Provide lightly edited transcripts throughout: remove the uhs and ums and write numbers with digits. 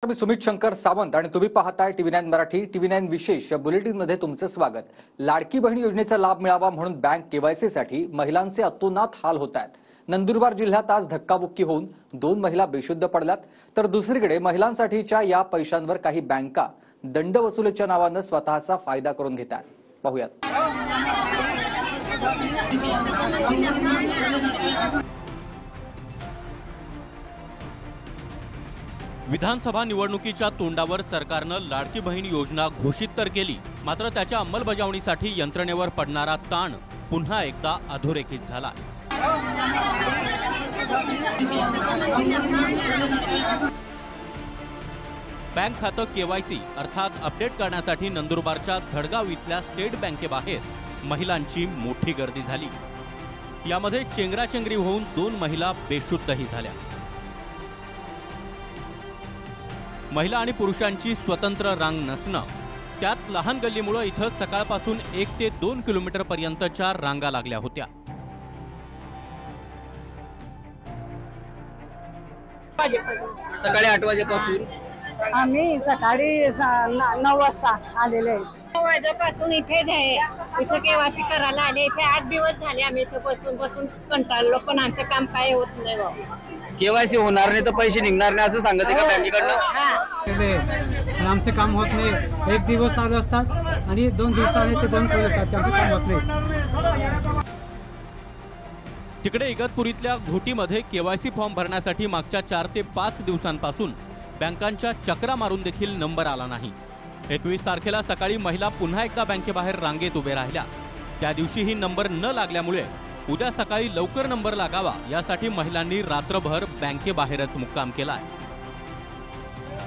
मी सुमित शंकर सावंत आणि तुम्ही पाहताय TV9 मराठी। TV9 विशेष या बुलेटिनमध्ये तुमचं स्वागत। लाडकी बहीण योजनेचा लाभ मिळावा म्हणून बँक केवायसी साठी महिलांचे अतोनात हाल होत आहेत। नंदुरबार जिल्ह्यात आज धक्काबुक्की होऊन 2 महिला बेशुद्ध पडल्यात, तर दुसरीकडे महिलांसाठीच्या या पैशांवर काही बँका दंड वसुलीच्या नावाने स्वतःचा फायदा करून घेतात। पाहूयात। विधानसभा निवडणुकीच्या तोंडावर सरकारनं लाडकी बहीण योजना घोषित तर केली, मात्र त्याच्या अंमलबजावणीसाठी यंत्रणेवर पडणारा ताण पुन्हा एकदा अधोरेखित झाला। बँक खातं केवायसी अर्थात अपडेट करण्यासाठी नंदुरबारच्या धडगाव इथल्या स्टेट बँकेबाहेर महिलांची मोठी गर्दी झाली। यामध्ये चेंगराचेंगरी होऊन 2 महिला बेशुद्धही झाल्या। महिला आणि पुरुषांची स्वतंत्र रांग नसणं, त्यात लहान गल्लीमुळे इथं सकाळपासून 1 ते 2 किलोमीटर पर्यंतच्या रांगा लागल्या होत्या। सकाळी 8 वाजेपासून आम्ही सकाळी 9 वाजता आलेले आहे। 9 वाजेपासून इथे केवायसी करायला आले। इथे 8 दिवस झाले आम्ही इथे बसून कंटाळलो, पण आमचं काम काय होत नाही बाबा। केवायसी होणार नाही तर पैसे निघणार नाही असं सांगते का बँकेकडनं? आमचे काम होत नाही। 1 दिवस चालू असतात आणि 2 दिवसांनी ते बंद केले जातात, त्यांचं काम होत नाही। तिकडे इगतपुरीतल्या घोटीमध्ये केवायसी फॉर्म भरण्यासाठी मागच्या 4 ते 5 दिवसांपासून बँकांच्या चक्रा मारून देखील नंबर आला नाही। 21 तारखेला सकाळी महिला पुन्हा एकदा बँकेबाहेर रांगेत उभे राहिल्या। त्या दिवशीही नंबर न लागल्यामुळे उद्या सकाळी लवकर नंबर लागावा यासाठी महिलांनी रात्रभर बँकेबाहेरच मुक्काम केलाय।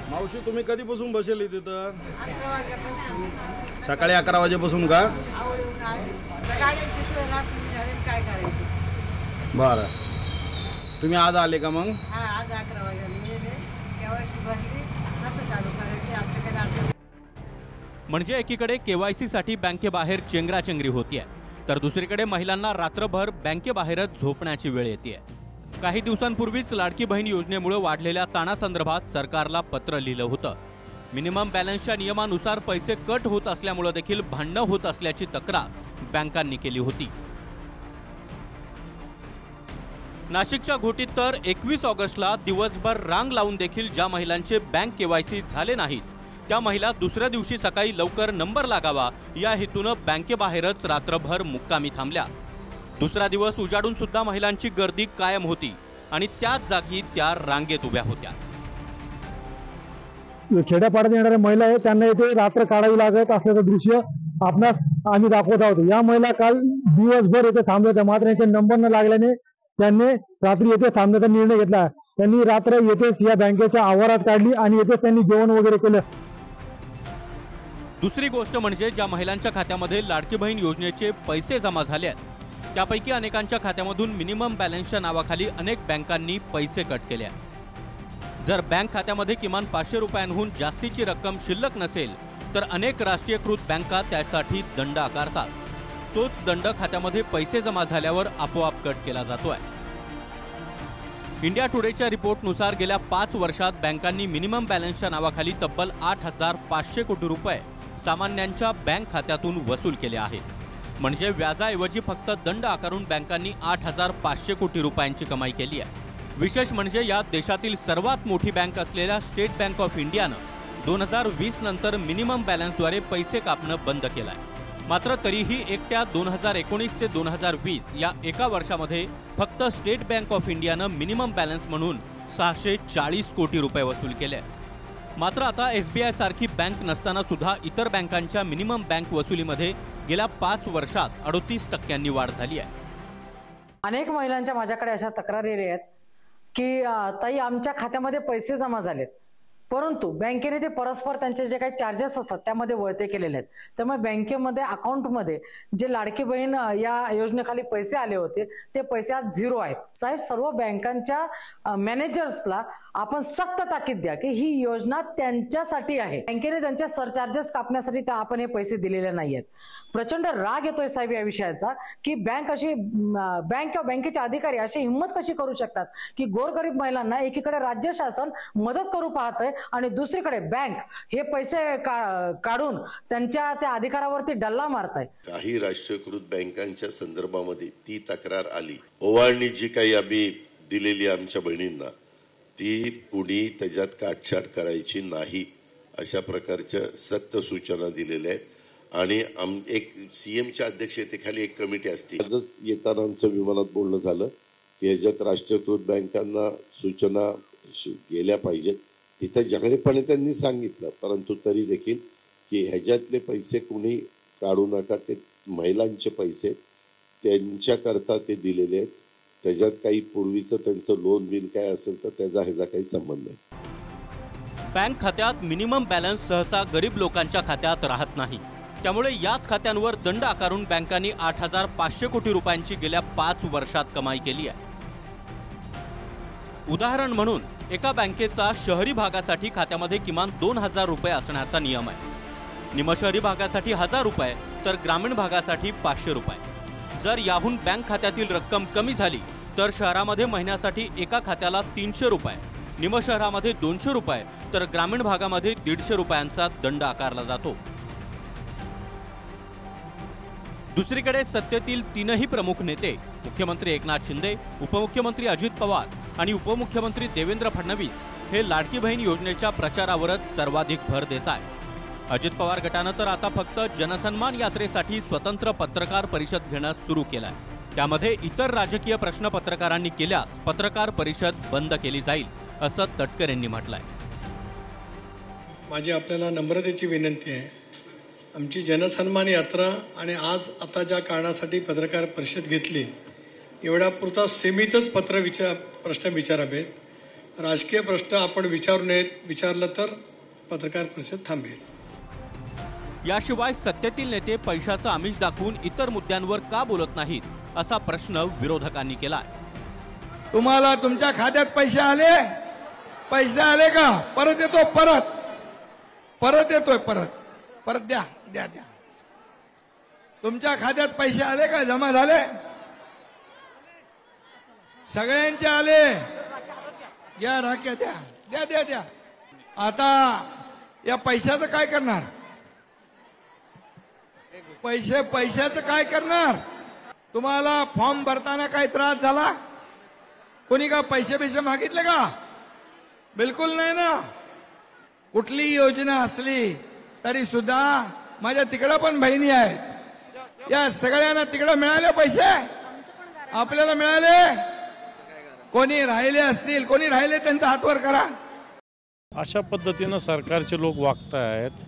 मावशी, तुम्ही कधीपासून बसले तिथं? सकाळी 11 वाजेपासून का? बरं, तुम्ही आज आले का मग? आज 11 वाजता म्हणजे एकीकडे केवायसी साठी बँकेबाहेर चेंगराचेंगरी होतीये, तर दुसरीकडे महिलांना रात्रभर बँकेबाहेरच झोपण्याची वेळ येते। काही दिवसांपूर्वीच लाडकी बहीण योजनेमुळे वाढलेल्या ताणासंदर्भात सरकारला पत्र लिहिलं होतं। मिनिमम बॅलन्सच्या नियमानुसार पैसे कट होत असल्यामुळे देखील भांडणं होत असल्याची तक्रार बँकांनी केली होती। नाशिकच्या घोटीत तर 21 ऑगस्टला दिवसभर रांग लावून देखील ज्या महिलांचे बँक केवायसी झाले नाहीत त्या महिला दुसऱ्या दिवशी सकाळी लवकर नंबर लागावा या हेतूनं बँकेबाहेरच रात्रभर मुक्कामी थांबल्या। दुसरा दिवस उजाडून सुद्धा महिलांची गर्दी कायम होती आणि त्याच जागी त्या रांगेत उभ्या होत्या। खेड्यापाड्यात येणाऱ्या महिला आहेत त्यांना इथे रात्र काढावी लागत असल्याचं दृश्य आपणास आम्ही दाखवत आहोत। या महिला काल दिवसभर इथे थांबल्या होत्या, मात्र यांचे नंबर न लागल्याने त्यांनी रात्री येथे थांबण्याचा निर्णय घेतला। त्यांनी रात्र येथेच या बँकेच्या आवारात काढली आणि येथेच त्यांनी जेवण वगैरे केलं। दुसरी गोष्ट म्हणजे ज्या महिलांच्या खात्यामध्ये लाडकी बहीण योजनेचे पैसे जमा झाले आहेत त्यापैकी अनेकांच्या खात्यामधून मिनिमम बॅलन्सच्या नावाखाली अनेक बँकांनी पैसे कट केले आहेत। जर बँक खात्यामध्ये किमान 500 रुपयांहून जास्तीची रक्कम शिल्लक नसेल तर अनेक राष्ट्रीयकृत बँका त्यासाठी दंड आकारतात। तोच दंड खात्यामध्ये पैसे जमा झाल्यावर आपोआप कट केला जातोय। इंडिया टुडेच्या रिपोर्टनुसार गेल्या 5 वर्षात बँकांनी मिनिमम बॅलन्सच्या नावाखाली तब्बल 8,500 कोटी रुपये सामान्यांच्या बँक खात्यातून वसूल केले आहेत। म्हणजे व्याजाऐवजी फक्त दंड आकारून बँकांनी 8,500 कोटी रुपयांची कमाई केली आहे। विशेष म्हणजे यात देशातील सर्वात मोठी बँक असलेल्या स्टेट बँक ऑफ इंडियानं 2020 नंतर मिनिमम बॅलन्सद्वारे पैसे कापणं बंद केलंय। मात्र तरीही एकट्या 2019 ते 2020 या एका वर्षामध्ये फक्त स्टेट बँक ऑफ इंडियानं मिनिमम बॅलन्स म्हणून 640 कोटी रुपये वसूल केले। मात्र आता SBI सारखी बँक नसताना सुद्धा इतर बँकांच्या मिनिमम बँक वसुलीमध्ये गेल्या 5 वर्षात 38% वाढ झाली आहे। अनेक महिलांच्या माझ्याकडे अशा तक्रारी आहेत की ताई आमच्या खात्यामध्ये पैसे जमा झालेत, परंतु बँकेने ते परस्पर त्यांचे जे काही चार्जेस असतात त्यामध्ये वळते केलेले आहेत। त्यामुळे बँकेमध्ये अकाउंटमध्ये जे लाडकी बहीण या योजनेखाली पैसे आले होते ते पैसे आज 0 आहेत। साहेब, सर्व बँकांच्या मॅनेजर्सला आपण सक्त ताकीद द्या की ही योजना त्यांच्यासाठी आहे। बँकेने त्यांच्या सरचार्जेस कापण्यासाठी आपण हे पैसे दिलेले नाहीयेत। प्रचंड राग येतोय साहेब या विषयाचा की बँक किंवा बँकेचे अधिकारी अशी हिंमत कशी करू शकतात की गोरगरीब महिलांना एकीकडे राज्य शासन मदत करू पाहतंय आणि दुसरीकडे बँक हे पैसे काढून त्यांच्या त्या अधिकारावरती डल्ला मारताय. काही राष्ट्रीयकृत बँकांच्या संदर्भामध्ये ती तक्रार आली. ओवाळणी जी काही आम्ही दिलेली आमच्या बहिणींना ती कुणी त्याच्यात काटछाट करायची नाही अशा प्रकारच्या सक्त सूचना दिलेल्या आहेत. आणि एक सीएमच्या अध्यक्षतेखाली एक कमिटी असते. आजच येताना आमच्या विमानात बोलणं झालं की ह्याच्यात राष्ट्रीयकृत बँकांना सूचना गेल्या पाहिजेत. तिथं जाहीरपणे त्यांनी सांगितलं, परंतु तरी देखील की ह्याच्यातले पैसे कुणी काढू नका, ते महिलांचे पैसे त्यांच्याकरता ते दिलेले आहेत. त्याच्यात काही पूर्वीचं त्यांचं लोन बिल काय असेल तर त्याचा ह्याचा काही संबंध नाही. बँक खात्यात मिनिमम बॅलन्स सहसा गरीब लोकांच्या खात्यात राहत नाही. त्यामुळे याच खात्यांवर दंड आकारून बँकांनी 8,500 कोटी रुपयांची गेल्या 5 वर्षात कमाई केली आहे. उदाहरण म्हणून एका बँकेचा शहरी भागासाठी खात्यामध्ये किमान 2,000 रुपये असण्याचा नियम आहे. निमशहरी भागासाठी 1,000 रुपये तर ग्रामीण भागासाठी 500 रुपये. जर याहून बँक खात्यातील रक्कम कमी झाली तर शहरामध्ये महिन्यासाठी एका खात्याला 300 रुपये, निमशहरामध्ये 200 रुपये तर ग्रामीण भागामध्ये 150 रुपयांचा दंड आकारला जातो. दुसरीकडे सत्तेतील तीनही प्रमुख नेते मुख्यमंत्री एकनाथ शिंदे, उपमुख्यमंत्री अजित पवार आणि उपमुख्यमंत्री देवेंद्र फडणवीस हे लाडकी बहीण योजनेच्या प्रचारावरच सर्वाधिक भर देत आहेत. अजित पवार गटानं तर आता फक्त जनसन्मान यात्रेसाठी स्वतंत्र पत्रकार परिषद घेणं सुरू केलंय. त्यामध्ये इतर राजकीय प्रश्न पत्रकारांनी केल्यास पत्रकार परिषद बंद केली जाईल असं तटकर यांनी म्हटलंय. माझी आपल्याला नम्रतेची विनंती आहे. आमची जनसन्मान यात्रा आणि आज आता ज्या कारणासाठी पत्रकार परिषद घेतली एवढ्यापुरता सीमितच प्रश्न विचारावेत. राजकीय प्रश्न आपण विचारू नयेत. विचारलं तर पत्रकार परिषद थांबेल. याशिवाय सत्तेतील नेते पैशाचं आमिष दाखवून इतर मुद्द्यांवर का बोलत नाहीत असा प्रश्न विरोधकांनी केलाय. तुम्हाला तुमच्या खात्यात पैसे आले का? परत येतो, परत येतोय, परत द्या. तुमच्या खात्यात पैसे आले का? जमा झाले? सगळ्यांचे आले. या राख्या द्या. आता या पैशाचं काय करणार? पैशाचं काय करणार? तुम्हाला फॉर्म भरताना काही त्रास झाला? कोणी का पैसे मागितले का? बिलकुल नाही ना. कुठली योजना असली तरी सुद्धा माझ्या तिकडं पण बहिणी आहेत. या सगळ्यांना तिकडं मिळाले पैसे, आपल्याला मिळाले. कोणी राहिले असतील, कोणी राहिले त्यांचा हातवर करा. अशा पद्धतीनं सरकारचे लोक वागत आहेत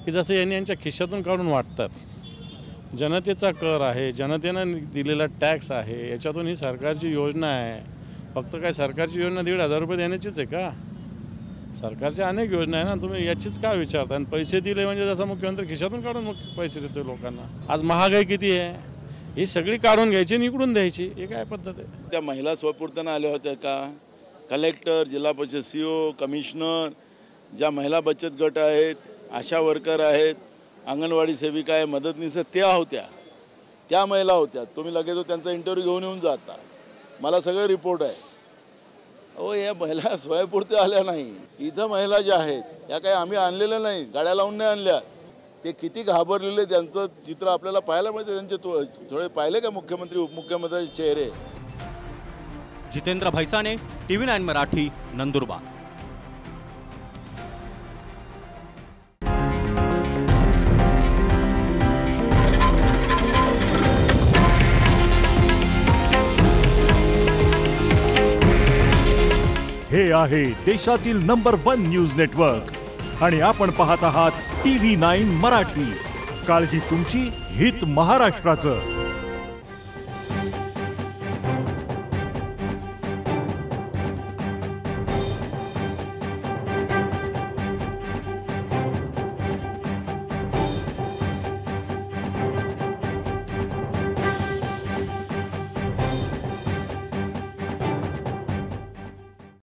की जसं यांनी यांच्या खिशातून काढून वाटतात. जनतेचा कर आहे, जनतेनं दिलेला टॅक्स आहे, याच्यातून ही सरकारची योजना आहे. फक्त काय सरकारची योजना 1,500 रुपये देण्याचीच आहे का? सरकारच्या अनेक योजना आहे ना, तुम्ही याचीच का विचारता? आणि पैसे दिले म्हणजे जसं मुख्यमंत्री खिशातून काढून पैसे देतोय लोकांना. आज महागाई किती आहे ही सगळी काढून घ्यायची आणि इकडून द्यायची, हे काय पद्धत आहे? त्या महिला स्वपूर्तनं आल्या होत्या का? कलेक्टर, जिल्हा परिषद CO, कमिशनर, ज्या महिला बचत गट आहेत, आशा वर्कर आहेत, अंगणवाडी सेविका आहे, मदतनीस, त्या होत्या. त्या महिला होत्या. तुम्ही लगेच त्यांचा इंटरव्ह्यू घेऊन येऊन जाता. मला सगळे रिपोर्ट आहे. या महिला स्वयंपूर्ती आल्या नाही. इथं महिला ज्या आहेत या काही आम्ही आणलेल्या नाही, गाड्या लावून नाही आणल्या. ते किती घाबरलेले त्यांचं चित्र आपल्याला पाहायला मिळते. त्यांचे थोडे पाहिले का मुख्यमंत्री उपमुख्यमंत्र्यांचे चेहरे? जितेंद्र भैसाणे, TV9 मराठी, नंदुरबार. हे आहे देशातील नंबर 1 न्यूज नेटवर्क आणि आपण पाहत आहात TV9 मराठी. काळजी तुमची, हित महाराष्ट्राचं.